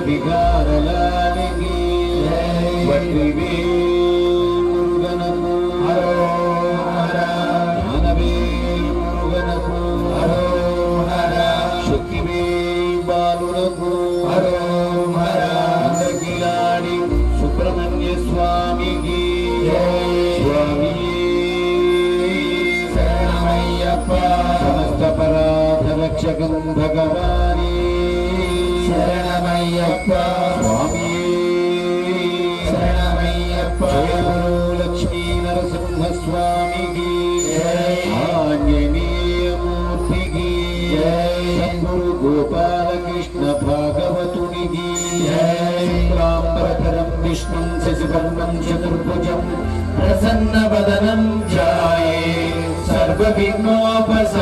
వికారలానికి వట్రివే మురుగనకు హరోహర జ్ఞానవే మురుగనకు హరోహర శక్తివే బాలునకు హరోహర అందకిలాడి సుబ్రహ్మణ్య స్వామికి స్వామి శరణమయ్యప్ప సమస్త పరాధ రక్షకం భగవాని శరణమయ్యప్ప స్వామి శరణమయ్యప్ప జయగురు లక్ష్మీ నరసింహ స్వామికి ఆంజనేయమూర్తికి సద్గురు గోపాలకృష్ణ భాగవతునికి శుక్లాంబరధరం విష్ణుం శశివర్ణం చతుర్భుజం ప్రసన్న వదనం ధ్యాయే సర్వ విఘ్నోపశాంతయే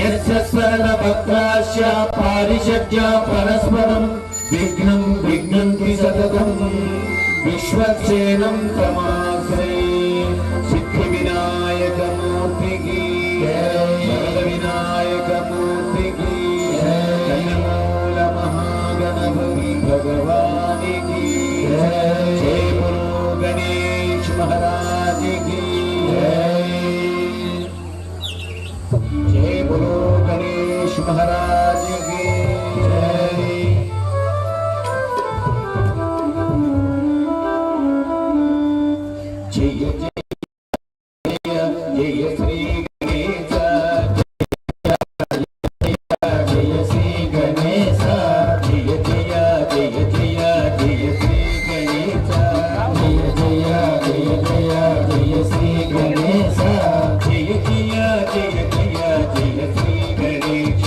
యస్య స్మరణభక్తాస్య పారిషద్య పరస్పరం విఘ్నం విఘ్నంతి సతతం విశ్వక్సేనం తమాశ్రయే సిద్ధి వినాయక మూర్తికి వరద వినాయక మూర్తికి కన్యమూల మహాగణపతి భగవానికి జయ గురు గణేష్ మహారాజకి जय बोलो गणेश महाराज की जय जय जय जय श्री गणेश जय श्री गणेश जय जय जय जय जय श्री गणेश जय जय जय जय जय श्री गणेश जय जय जय जय जय श्री गणेश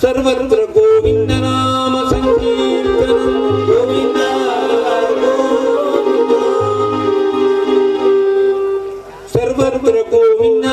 सर्वत्र गोविंद नाम संकीर्तनम गोविंद सर्वत्र गोविंद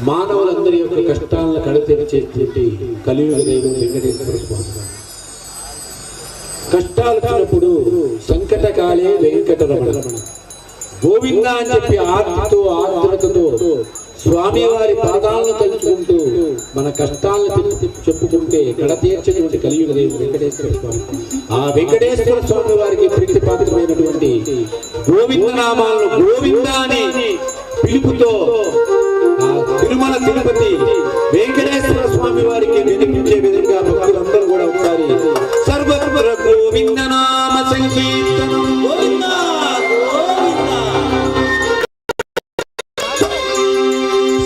మానవులందరి యొక్క కష్టాలను కడతీర్చేటువంటి కలియుగ దైవం వెంకటేశ్వర స్వామి. కష్టాలు వచ్చినప్పుడు సంకటకాలే వెంకటరమణ గోవింద అని చెప్పి ఆర్తితో ఆర్ద్రతతో స్వామివారి పాదాలను తలుచుకుంటూ మన కష్టాలను చెప్పుకుంటే కడతీర్చేటువంటి కలియుగ దైవం వెంకటేశ్వర స్వామి. ఆ వెంకటేశ్వర స్వామి వారికి ప్రీతిపాత్రమైనటువంటి గోవింద నామాలను గోవింద అని పిలుపుతో తిరుమల తిరుపతి వెంకటేశ్వర స్వామి వారికి వినిపించే విధంగా భక్తులందరూ కూడా ఒకసారి సర్వత్ర గోవింద నామ సంకీర్తనం గోవింద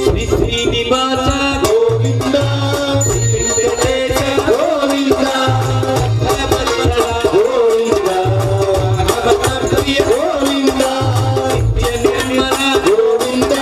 శ్రీ శ్రీనివాస గోవింద వెంకటేశ గోవింద గోవింద భగవత్ప్రియ గోవింద నిత్య నిర్మల గోవింద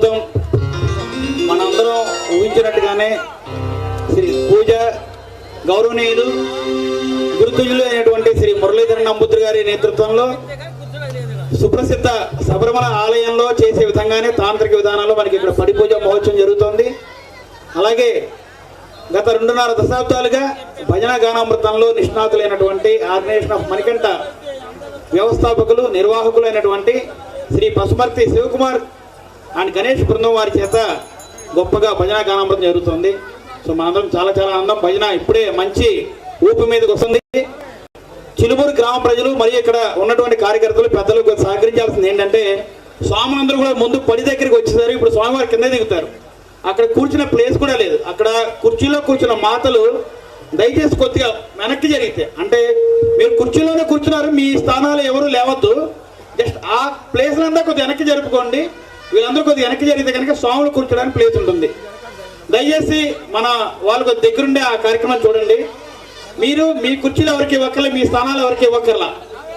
అద్భుతం. మనందరం ఊహించినట్టుగానే శ్రీ పూజ గౌరవనీయులు గురుతుజులు అయినటువంటి శ్రీ మురళీధర నంబూద్రి గారి నేతృత్వంలో సుప్రసిద్ధ శబరిమల ఆలయంలో చేసే విధంగానే తాంత్రిక విధానంలో మనకి ఇక్కడ పడి పూజ మహోత్సవం జరుగుతోంది. అలాగే గత 2.5 దశాబ్దాలుగా భజన గానామృతంలో నిష్ణాతులైనటువంటి ఆర్గనైజేషన్ ఆఫ్ మణికంఠ వ్యవస్థాపకులు నిర్వాహకులైనటువంటి శ్రీ పసుమర్తి శివకుమార్ అండ్ గణేష్ బృందం వారి చేత గొప్పగా భజన గానామృతం జరుగుతుంది. సో మనందరం చాలా చాలా ఆనందం. భజన ఇప్పుడే మంచి ఊపి మీదకి వస్తుంది. చిలుమూరు గ్రామ ప్రజలు మరియు ఇక్కడ ఉన్నటువంటి కార్యకర్తలు పెద్దలు సహకరించాల్సింది ఏంటంటే, స్వాములందరూ కూడా ముందు పడి దగ్గరికి వచ్చేసారు. ఇప్పుడు స్వామివారి కింద దిగుతారు. అక్కడ కూర్చున్న ప్లేస్ కూడా లేదు. అక్కడ కుర్చీలో కూర్చున్న మాతలు దయచేసి కొద్దిగా వెనక్కి జరిగితే, అంటే మీరు కుర్చీలోనే కూర్చున్నారు, మీ స్థానాలు ఎవరు లేవద్దు, జస్ట్ ఆ ప్లేస్ అంతా కొద్దిగా వెనక్కి జరుపుకోండి. వీళ్ళందరూ కొద్దిగా వెనక్కి జరిగితే కనుక స్వాములు కూర్చోడానికి ప్లేస్ ఉంటుంది. దయచేసి మన వాళ్ళకు దగ్గరుండే ఆ కార్యక్రమాన్ని చూడండి. మీరు మీ కుర్చీలు ఎవరికి ఇవ్వక్కర్లే, మీ స్థానాలు ఎవరికి ఇవ్వక్కర్లా,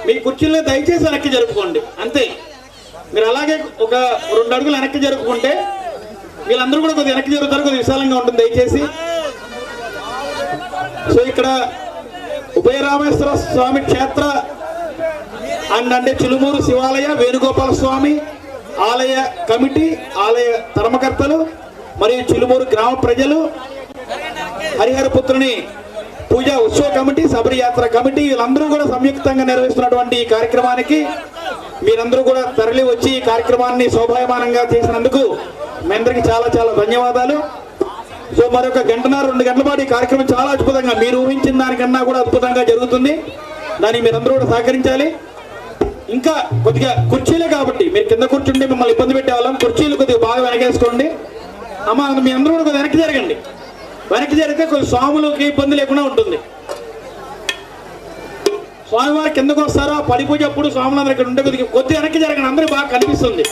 మీ కుర్చీలో దయచేసి వెనక్కి జరుపుకోండి అంతే. మీరు అలాగే ఒక 2 అడుగులు వెనక్కి జరుపుకుంటే వీళ్ళందరూ కూడా కొద్దిగా వెనక్కి జరుగుతారు, కొద్దిగా విశాలంగా ఉంటుంది దయచేసి. సో ఇక్కడ ఉభయరామేశ్వర స్వామి క్షేత్ర అండ్ అంటే చిలుమూరు శివాలయ వేణుగోపాల స్వామి ఆలయ కమిటీ, ఆలయ ధర్మకర్తలు మరియు చిలుమూరు గ్రామ ప్రజలు, హరిహరపుత్రుని పూజా ఉత్సవ కమిటీ, శబరి యాత్ర కమిటీ, వీళ్ళందరూ కూడా సంయుక్తంగా నిర్వహిస్తున్నటువంటి ఈ కార్యక్రమానికి మీరందరూ కూడా తరలి వచ్చి ఈ కార్యక్రమాన్ని శోభాయమానంగా చేసినందుకు మీ అందరికీ చాలా చాలా ధన్యవాదాలు. సో మరొక 1.5-2 గంటల పాటు ఈ కార్యక్రమం చాలా అద్భుతంగా, మీరు ఊహించిన దానికన్నా కూడా అద్భుతంగా జరుగుతుంది. దానికి మీరందరూ కూడా సహకరించాలి. ఇంకా కొద్దిగా కుర్చీలే కాబట్టి మీరు కింద కూర్చుంటే మిమ్మల్ని ఇబ్బంది పెట్టేవాళ్ళం, కుర్చీలు కొద్దిగా బాగా వెనకేసుకోండి. అమ్మ మీ అందరూ కూడా కొద్దిగా వెనక్కి జరగండి. వెనక్కి జరిగితే కొంచెం స్వాములకి ఇబ్బంది లేకుండా ఉంటుంది. స్వామివారి కిందకు వస్తారో పడి పూజ అప్పుడు స్వాములందరూ ఇక్కడ ఉంటే కొద్దిగా వెనక్కి జరగండి, అందరూ బాగా కనిపిస్తుంది.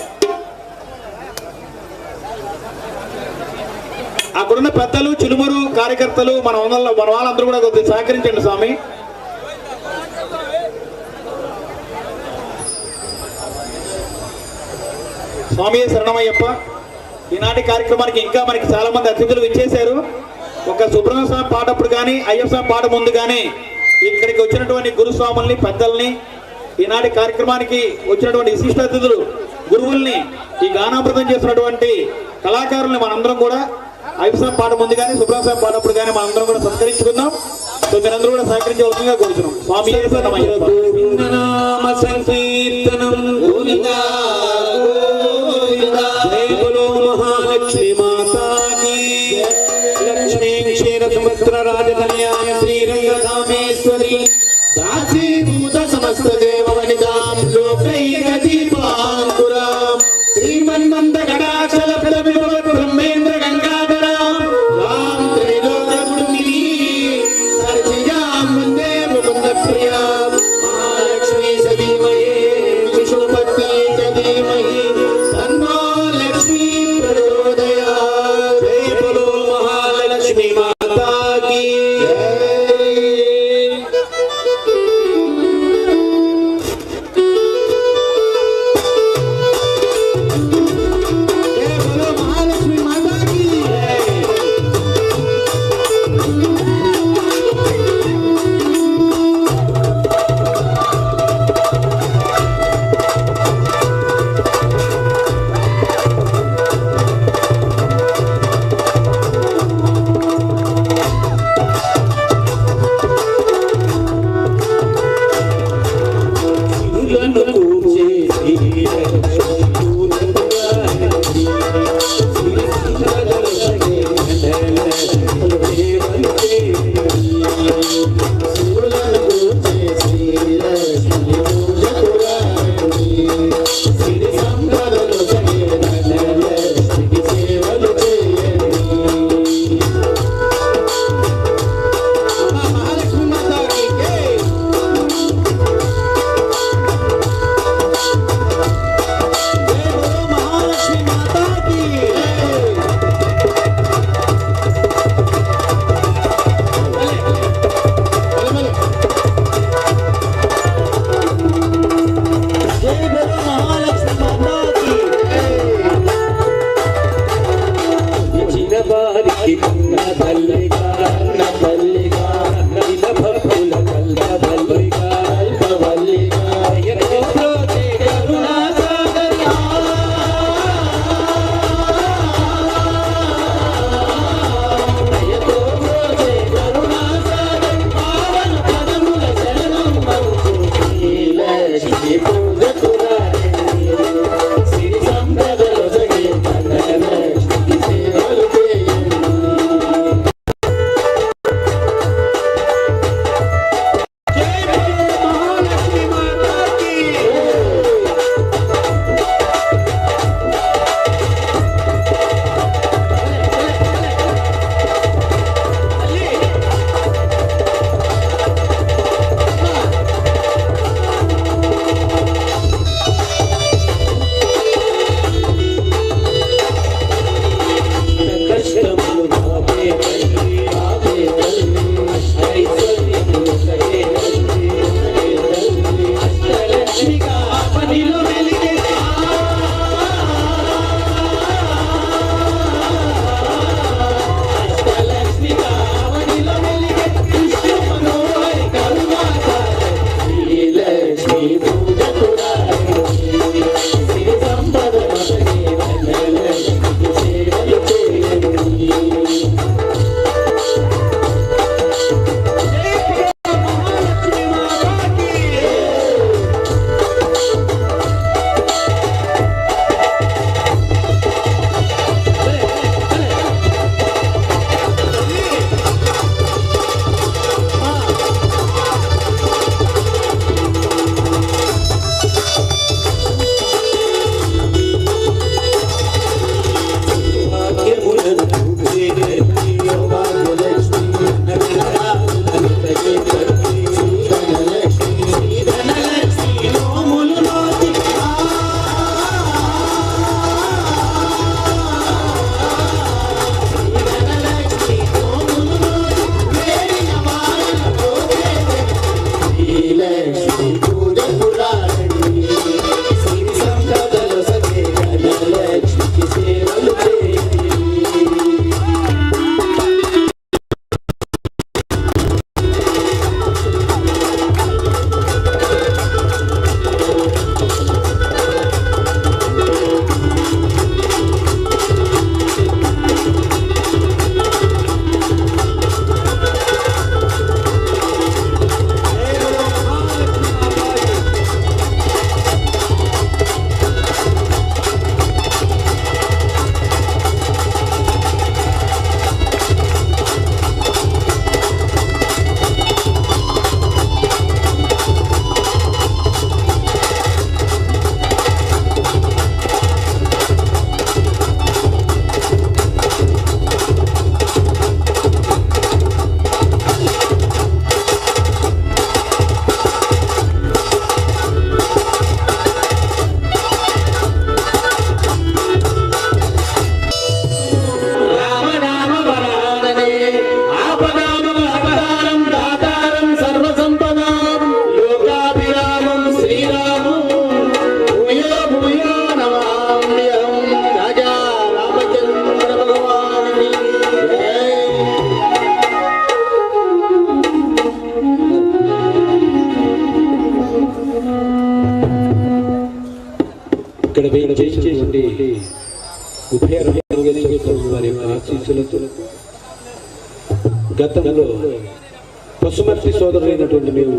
అక్కడున్న పెద్దలు, చిలుమూరు కార్యకర్తలు, మన వాళ్ళందరూ కూడా కొద్దిగా సహకరించండి స్వామి. స్వామి శరణమయ్యప్ప. ఈనాటి కార్యక్రమానికి ఇంకా మనకి చాలా మంది అతిథులు ఇచ్చేశారు. ఒక సుబ్రహ్మణ్య స్వామి పాటప్పుడు కానీ, అయ్యప్ప స్వామి పాట ముందు కానీ ఇక్కడికి వచ్చినటువంటి గురుస్వాముల్ని, పెద్దల్ని, ఈనాటి కార్యక్రమానికి వచ్చినటువంటి విశిష్ట అతిథులు, గురువుల్ని, ఈ గానామృతం చేసినటువంటి కళాకారుల్ని మనందరం కూడా అయ్యప్ప స్వామి పాట ముందు కానీ, సుబ్రహ్మణ్య స్వామి పాటప్పుడు కానీ మనందరం కూడా సత్కరించుకుందాం. సో మీరందరూ కూడా సహకరించవలసిందిగా కోరుతున్నాం. స్వామి శరణమయ్యప్ప. महालक्ष्मी माता की, लक्ष्मी क्षीर समुद्र राजकन्या श्रीरंगधामेश्वरी, दासीभूत समस्त देव वनितां लोकैक दीपांकुरां, श्रीमन्मन्द कटाक्षल फलविभव ब्रह्मेन्द्र गंगाधरां, राम त्रैलोक्य कुटुम्बिनी सर्जियां वन्दे मुकुन्द प्रियां, महालक्ष्मी सदीमये विष्णु ఇక్కడ వేయించేసినటువంటి ఉభయ రామలింగేశ్వర స్వామి వారి యొక్క ఆశీస్సులతో గతంలో పశుమర్తి సోదరుడైనటువంటి మేము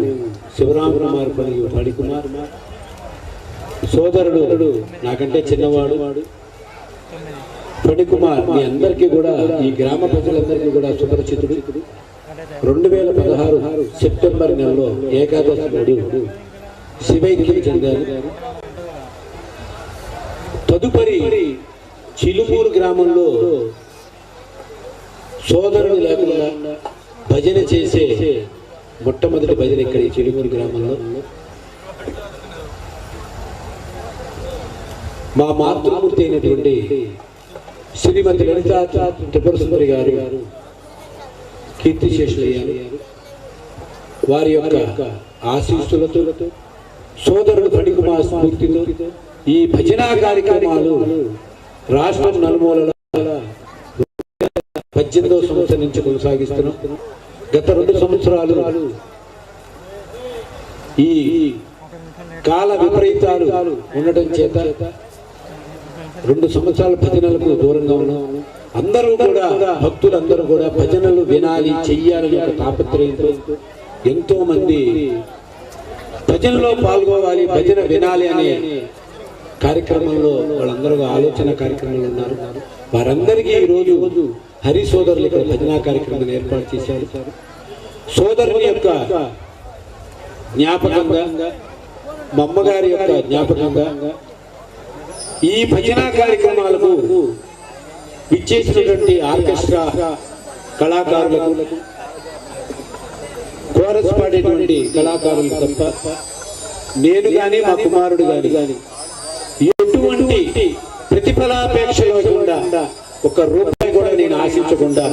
శివరామకుమార్ మరియు ఫణికుమార్ సోదరుడు నాకంటే చిన్నవాడు ఫణికుమార్ మీ అందరికీ కూడా ఈ గ్రామ ప్రజలందరికీ కూడా సుపరిచితుడు. 2016 సెప్టెంబర్ నెలలో ఏకాదశి నాడు శివైక్యం చెందారు. తదుపరి చిలుమూరు గ్రామంలో సోదరుడు లేకుండా భజన చేసే మొట్టమొదటి భజన ఇక్కడ చిలుమూరు గ్రామంలో మా మాతృమూర్తి అయినటువంటి శ్రీమతి లలితా త్రిపుర సుందరి గారు కీర్తిశేషులయ్యారు. వారి యొక్క ఆశీస్సులతో సోదరుడు ఫణికుమార్ స్ఫూర్తితో ఈ భజనా కార్యక్రమాలు రాష్ట్రం నలుమూలల 18వ సంవత్సరం నుంచి కొనసాగిస్తున్నాం. గత 2 సంవత్సరాలు ఈ కాల విపరీతాలు ఉండటం చేత 2 సంవత్సరాల భజనలకు దూరంగా ఉన్నాం. అందరూ కూడా భక్తులందరూ కూడా భజనలు వినాలి చెయ్యాలని ఒక తాపత్రయంతో ఎంతో మంది భజనలో పాల్గొవాలి, భజన వినాలి అనే కార్యక్రమంలో వాళ్ళందరూ ఆలోచన కార్యక్రమంలో ఉన్నారు. వారందరికీ ఈరోజు హరి సోదరులు ఇక్కడ భజనా కార్యక్రమం ఏర్పాటు చేశారు. సోదరుని యొక్క జ్ఞాపకంగా మా అమ్మగారి యొక్క జ్ఞాపకంగా ఈ భజనా కార్యక్రమాలకు ఇచ్చేసినటువంటి ఆర్కెస్ట్రా కళాకారులకు, కోరస్ పాడేటువంటి కళాకారులు తప్ప నేను కానీ మా కుమారుడు కానీ ఎటువంటి ప్రతిఫలాపేక్ష లేకుండా 1 రూపాయి కూడా నేను ఆశించకుండా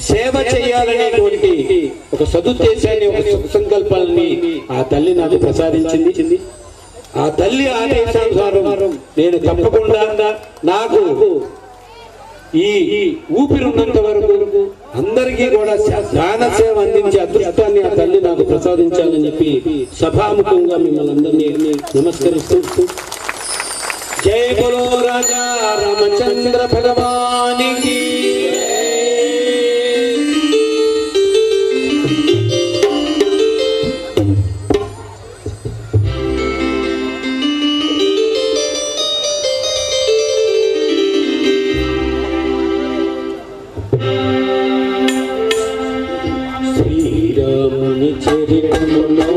సేవ చేయాలనేటువంటి ఒక సదుద్దేశాన్ని, ఒక సంకల్పాన్ని ఆ తల్లి నాకు ప్రసాదించింది. ఆ తల్లి ఆదేశానుసారం నేను తప్పకుండా నాకు ఈ ఊపిరున్నంత వరకు అందరికీ కూడా దాన సేవ అందించే అదృష్టాన్ని ఆ తల్లి నాకు ప్రసాదించాలని చెప్పి సభాముఖంగా మిమ్మల్ని అందరినీ నమస్కరిస్తూ జై బోలో రాజా రామచంద్ర భగవానికి. శ్రీరాముని చరిత్రములో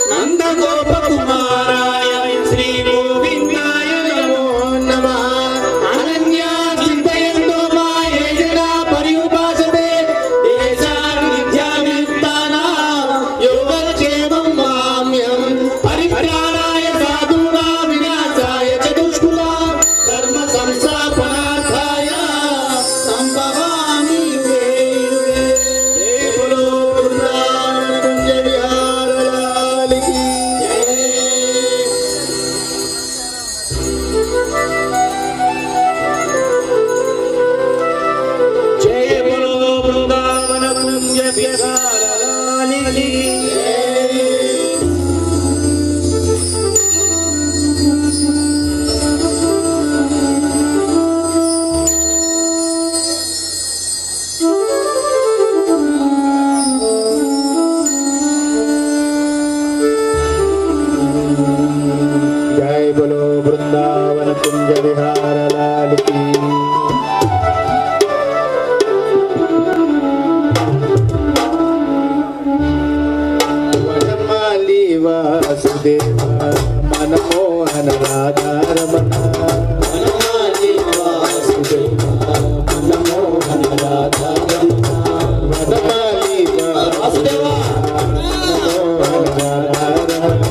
నందగోపకుమారాయ శ్రీ గోవిందాయ నమో నమః అనన్యా చింతయంతో మాయేజనా పరిఉపాసతే దేశాన్ విద్యావిత్తానాం యోగక్షేమం మామ్యం పరిత్రాణాయ సాధూనాం వినాశాయ చ దుష్కృతాం ధర్మ సంస్థాపనార్థాయ సంభవామి యుగే యుగే జయ బలో బృందావన కుంజ విహార లాల్ కీ జయ జయ బలో బృందావన కుంజ విహార లాల్ కీ जय बोलो वृंदावन कुंज विहार लाल की वनमाली वासुदेव मनमोहन राधा रमण वनमाली वासुदेव मनमोहन राधा रमण वनमाली वासुदेव मनमोहन राधा रमण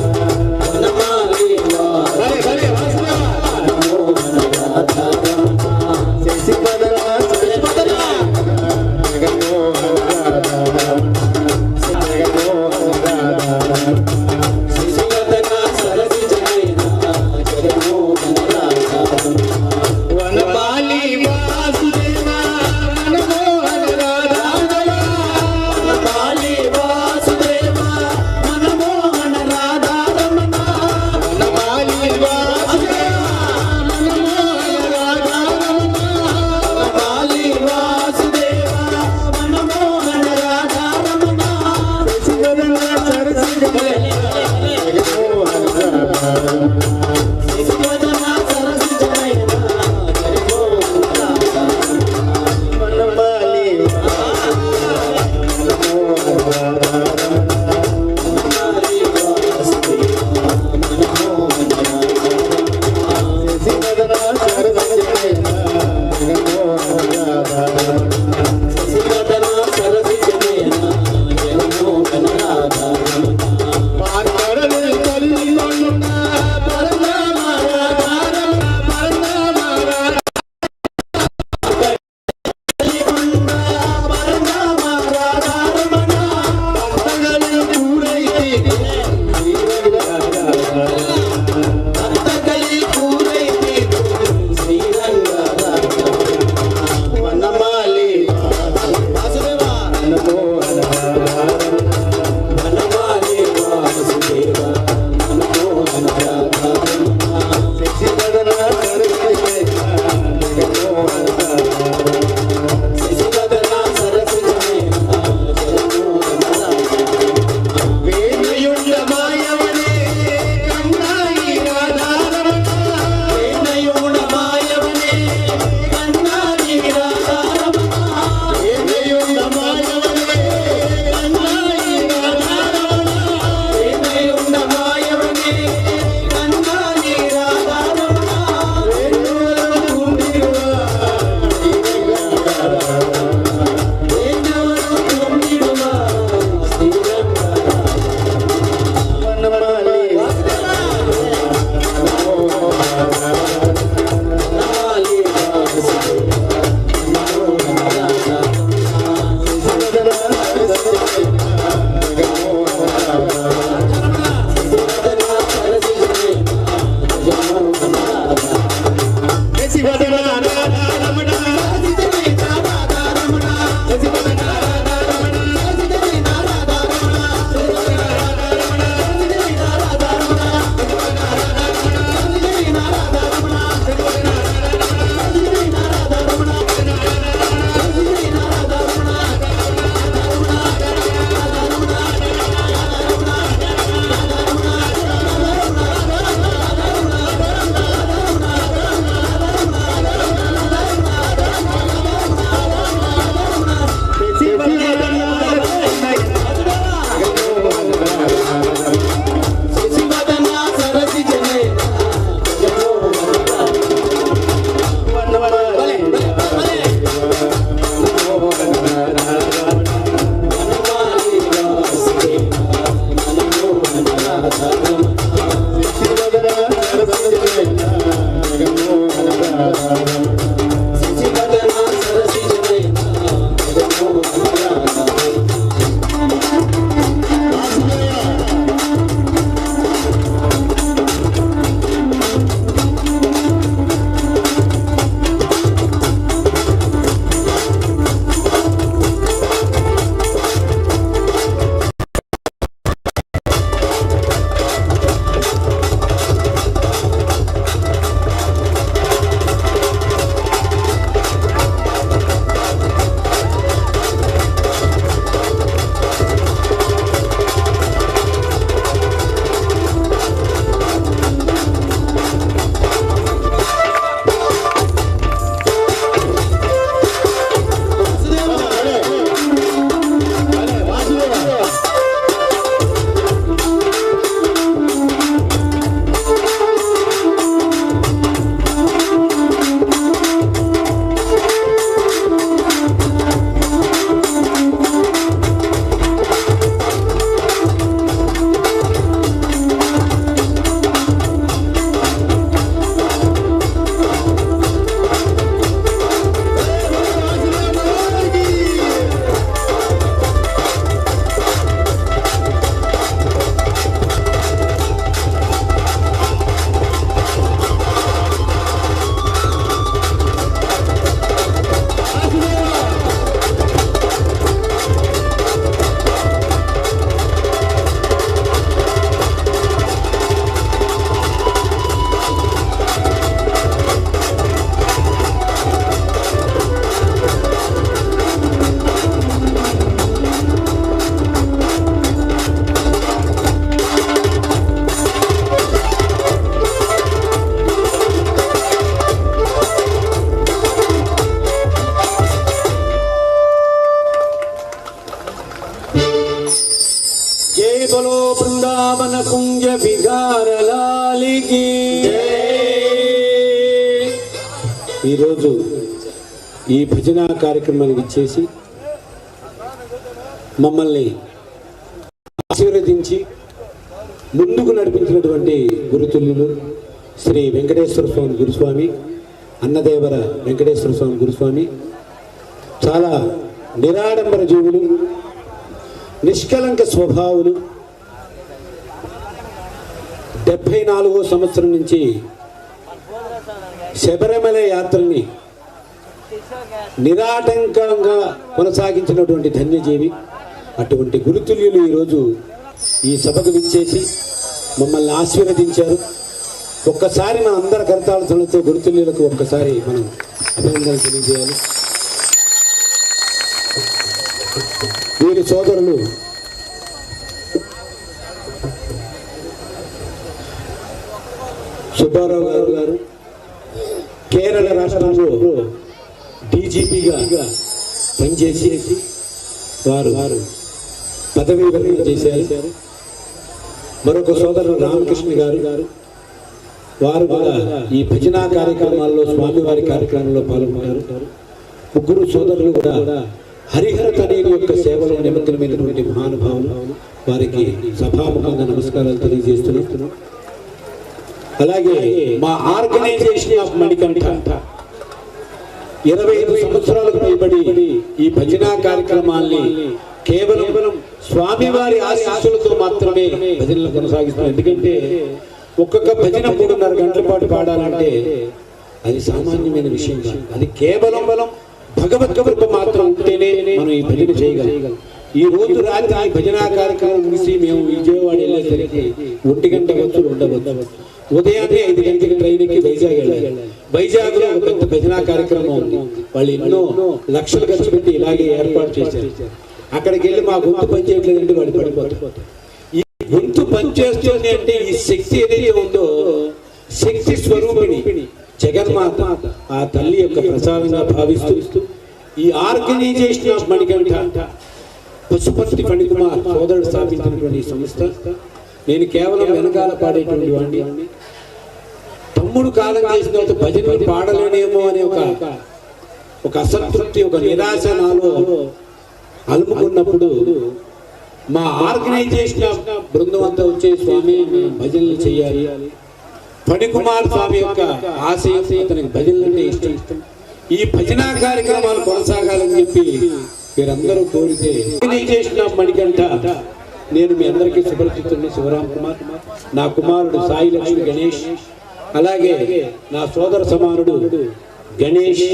कुंज विहार लालिकी ఈరోజు ఈ భజన కార్యక్రమానికి ఇచ్చేసి మమ్మల్ని ఆశీర్వదించి ముందుకు నడిపించినటువంటి గురుతుల్యులు శ్రీ వెంకటేశ్వర స్వామి గురుస్వామి అన్నదేవర వెంకటేశ్వర స్వామి గురుస్వామి చాలా నిరాడంబర జీవులు, నిష్కలంక స్వభావులు. 74వ సంవత్సరం నుంచి శబరిమల యాత్రని నిరాటంకంగా కొనసాగించినటువంటి ధన్యజీవి. అటువంటి గురుతుల్యులు ఈరోజు ఈ సభకు విచ్చేసి మమ్మల్ని ఆశీర్వదించారు. ఒక్కసారి మన అందరి కరతాళతో గురుతుల్యులకు ఒక్కసారి మనం అభినందనలు తెలియజేయాలి. వీరి సోదరులు సుబ్బారావు గారు కేరళ రాష్ట్రంలో డీజీపీగా పనిచేసి వారు పదవీ విరమణ చేశారు. మరొక సోదరుడు రామకృష్ణ గారు వారు కూడా ఈ భజనా కార్యక్రమాల్లో స్వామివారి కార్యక్రమంలో పాల్గొన్నారు. ముగ్గురు సోదరులు కూడా హరిహర తనయుని యొక్క సేవలో నిమగ్నమైనటువంటి మహానుభావులు. వారికి సభాముఖంగా నమస్కారాలు తెలియజేస్తున్నాం. అలాగే మా ఆర్గనైజేషన్ ఆఫ్ మణికంఠ 25 సంవత్సరాలకు పైబడి ఈ భజనా కార్యక్రమాల్ని కేవలం స్వామివారి ఆశీస్సులతో మాత్రమే భజనలు కొనసాగిస్తున్నాం. ఎందుకంటే ఒక్కొక్క భజన 3.5 గంటల పాటు పాడాలంటే అది సామాన్యమైన విషయం కాదు. అది కేవలం భగవత్ కృప మాత్రం ఉంటేనే మనం ఈ భజన చేయగలం. ఈ రోజు రాత్రి భజనా కార్యక్రమం ముగిసి మేము విజయవాడ వెళ్ళేసరికి 1 గంట ఉండవచ్చు. ఉదయాన్నే 5 గంటలకి ట్రైన్ ఎక్కి వైజాగ్ వెళ్ళాలి. వైజాగ్ లో పెద్ద భజనా కార్యక్రమం ఉంది. వాళ్ళు ఎన్నో లక్షలు ఖర్చు పెట్టి ఇలాగే ఏర్పాటు చేశారు. అక్కడికి వెళ్ళి మా గొంతు పనిచేయట్లేదంటే వాళ్ళు పడిపోతారు. ఈ గొంతు పనిచేస్తుంది అంటే ఈ శక్తి ఏదైతే ఉందో, శక్తి స్వరూపిణి జగన్మాత ఆ తల్లి యొక్క ప్రసాదంగా భావిస్తూ ఈ ఆర్గనైజేషన్ ఆఫ్ మణికంఠ పశుపతి ఫణికుమార్ సోదరుడు స్థాపించినటువంటి సంస్థ. నేను కేవలం వెనకాల పాడేటువంటి వాడిని. తమ్ముడు కాలం చేసిన తర్వాత భజనలు పాడలేనేమో అనే ఒక అసంతృప్తి, ఒక నిరాశ నాలో అలుముకున్నప్పుడు మా ఆర్గనైజేషన్ బృందం అంతా వచ్చే స్వామి భజనలు చేయాలి. ఫణికుమార్ స్వామి యొక్క ఆశయం, అతనికి భజనలు అంటే ఇష్టం. ఈ భజనా కార్యక్రమాలు కొనసాగాలని చెప్పి మీరందరూ కోరితే ఆర్గనైజేషన్ ఆఫ్ మణికంఠ, నేను మీ అందరికీ సుపరిచితుడిని శివరామ్ కుమార్, నా కుమారుడు సాయి లక్ష్మి గణేష్, అలాగే నా సోదర సమానుడు గణేష్,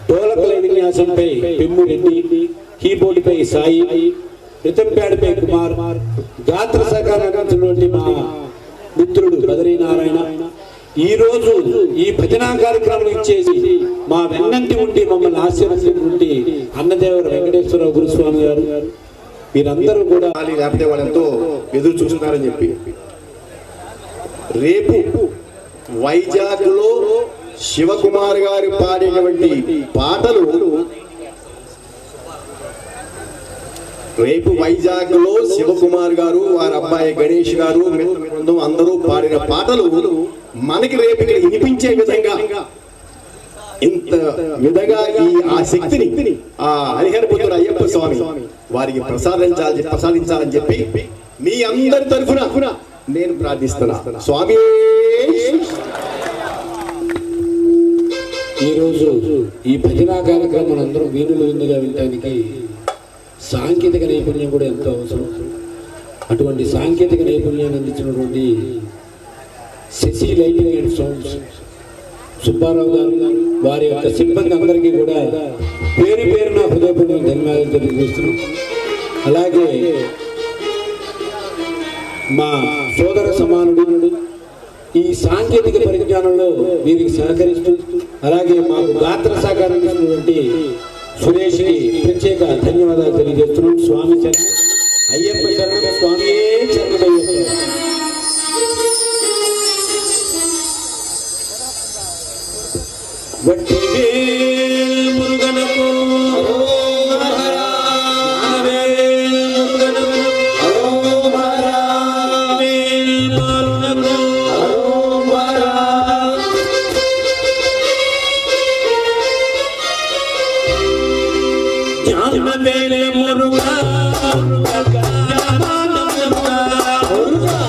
డోలకల విన్యాసంపై పెమ్మిరెడ్డి, కీబోర్డుపై సాయి, రితంపేడపై కుమార్, గాత్ర సహకారం మా మిత్రుడు బదరీనారాయణ, ఈ రోజు ఈ భజనా కార్యక్రమం ఇచ్చేసి మా వెన్నంటి ఉండి మమ్మల్ని ఆశీర్వదించి అన్నదేవర వెంకటేశ్వరరావు గురుస్వామి గారు, మీరందరూ కూడా లేకపోతే వాళ్ళు ఎంతో ఎదురు చూస్తున్నారని చెప్పి రేపు వైజాగ్ లో శివకుమార్ గారు పాడేటువంటి పాటలు, రేపు వైజాగ్ లో శివకుమార్ గారు, వారి అబ్బాయి గణేష్ గారు, బృందం అందరూ పాడిన పాటలు మనకి రేపు ఇక్కడ వినిపించే విధంగా, ఇంత విధంగా ఆ శక్తిని ఆ హరిహరపుత్రుడు అయ్యప్ప స్వామి వారికి ప్రసాదించాలని చెప్పి మీ అందరి తరఫున నేను ప్రార్థిస్తున్నా. స్వామి, ఈరోజు ఈ భజనా కార్యక్రమం అందరూ వీణులు విందుగా వినడానికి సాంకేతిక నైపుణ్యం కూడా ఎంతో అవసరం. అటువంటి సాంకేతిక నైపుణ్యాన్ని అందించినటువంటి Sasi lighting and sounds Subbarao garu, వారి యొక్క సిబ్బంది అందరికీ కూడా పేరు పేరున హృదయపూర్వక ధన్యవాదాలు తెలియజేస్తున్నాం. అలాగే మా సోదర సమానుడు ఈ సాంకేతిక పరిజ్ఞానంలో వీరికి సహకరిస్తూ, అలాగే మాకు గాత్ర సహకారం ఇచ్చినటువంటి సురేష్కి ప్రత్యేక ధన్యవాదాలు తెలియజేస్తున్నాం. స్వామి చరణం అయ్యప్ప చరణం, స్వామియే చరణమయ్యప్ప. వట్టివేల్ మురుగనకు మురుగా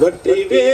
వట్టివే